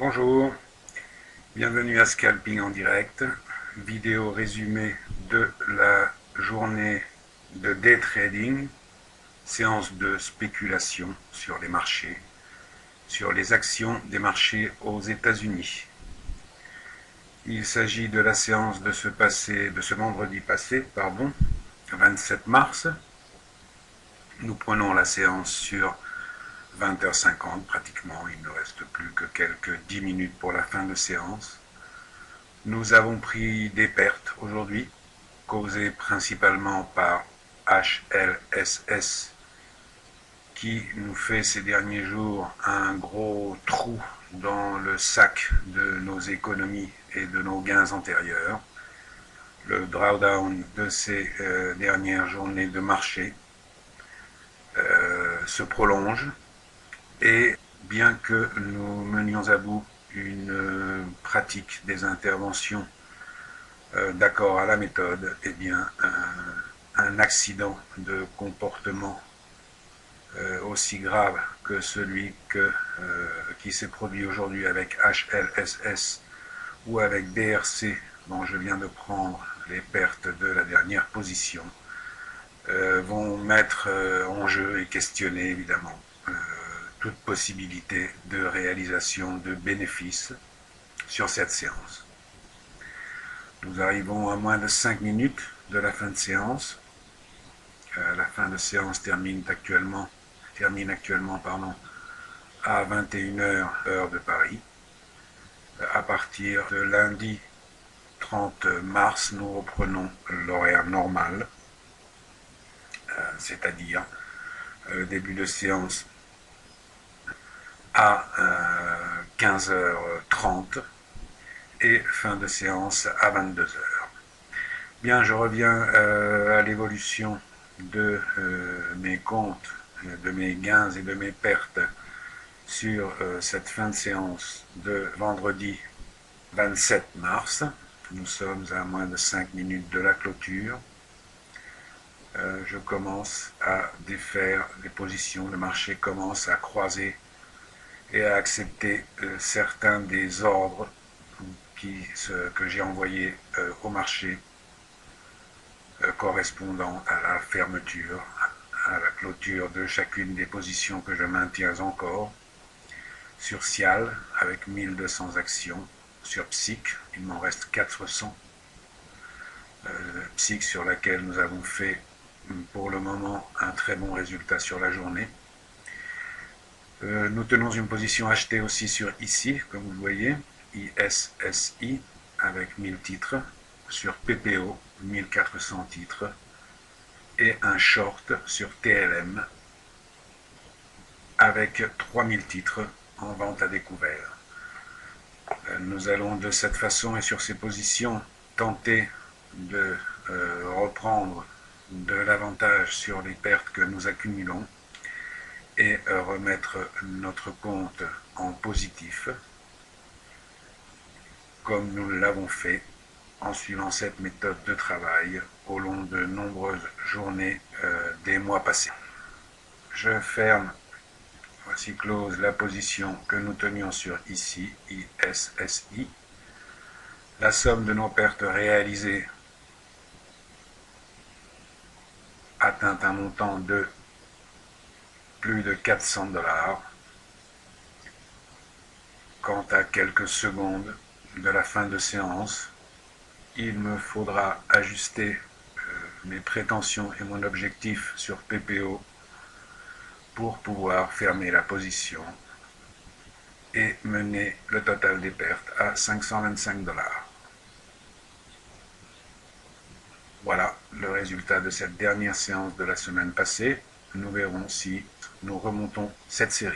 Bonjour, bienvenue à Scalping en direct, vidéo résumée de la journée de day trading, séance de spéculation sur les marchés, sur les actions des marchés aux États-Unis. Il s'agit de la séance de ce vendredi passé, 27 mars. Nous prenons la séance sur 20h50 pratiquement, il ne reste plus que quelques 10 minutes pour la fin de séance. Nous avons pris des pertes aujourd'hui, causées principalement par HLSS, qui nous fait ces derniers jours un gros trou dans le sac de nos économies et de nos gains antérieurs. Le drawdown de ces dernières journées de marché se prolonge et bien que nous menions à bout une pratique des interventions d'accord à la méthode, eh bien un accident de comportement aussi grave que celui qui s'est produit aujourd'hui avec HLSS ou avec DRC, dont je viens de prendre les pertes de la dernière position, vont mettre en jeu et questionner évidemment toute possibilité de réalisation de bénéfices sur cette séance. Nous arrivons à moins de 5 minutes de la fin de séance. La fin de séance termine actuellement à 21h heure de Paris. À partir de lundi 30 mars, nous reprenons l'horaire normal, c'est-à-dire début de séance à 15h30 et fin de séance à 22h. Bien, je reviens à l'évolution de mes comptes, de mes gains et de mes pertes sur cette fin de séance de vendredi 27 mars. Nous sommes à moins de 5 minutes de la clôture. Je commence à défaire les positions. Le marché commence à croiser et à accepter certains des ordres que j'ai envoyés au marché correspondant à la fermeture, à la clôture de chacune des positions que je maintiens encore. Sur Cial, avec 1200 actions. Sur PSIC, il m'en reste 400. PSIC sur laquelle nous avons fait pour le moment un très bon résultat sur la journée. Nous tenons une position achetée aussi sur ICI, comme vous le voyez, ISSI, avec 1000 titres, sur PPO, 1400 titres, et un short sur TLM, avec 3000 titres en vente à découvert. Nous allons de cette façon et sur ces positions tenter de reprendre de l'avantage sur les pertes que nous accumulons et remettre notre compte en positif, comme nous l'avons fait en suivant cette méthode de travail au long de nombreuses journées des mois passés. Je ferme, voici close, la position que nous tenions sur ici, ISSI. La somme de nos pertes réalisées atteint un montant de plus de 400 $. Quant à quelques secondes de la fin de séance, il me faudra ajuster mes prétentions et mon objectif sur PPO pour pouvoir fermer la position et mener le total des pertes à 525 $. Voilà le résultat de cette dernière séance de la semaine passée. Nous verrons si nous remontons cette série.